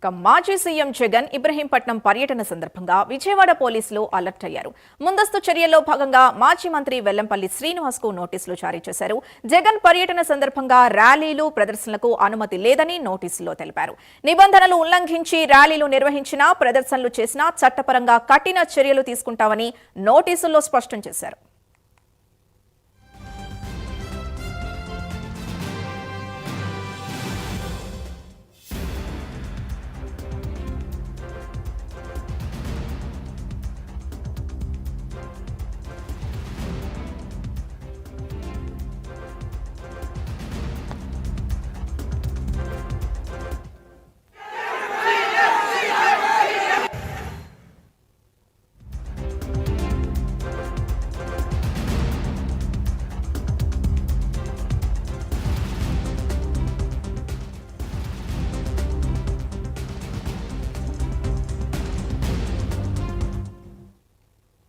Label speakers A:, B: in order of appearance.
A: మాజీ సీఎం జగన్ ఇబ్రహీంపట్నం పర్యటన సందర్భంగా విజయవాడ పోలీసులు అలర్ట్ అయ్యారు. ముందస్తు చర్యల్లో భాగంగా మాజీ మంత్రి వెల్లంపల్లి శ్రీనివాస్ కు నోటీసులు జారీ చేశారు. జగన్ పర్యటన సందర్భంగా ర్యాలీలు, ప్రదర్శనలకు అనుమతి లేదని నోటీసులో తెలిపారు. నిబంధనలు ఉల్లంఘించి ర్యాలీలు నిర్వహించినా, ప్రదర్శనలు చేసినా చట్టపరంగా కఠిన చర్యలు తీసుకుంటామని నోటీసుల్లో స్పష్టం చేశారు.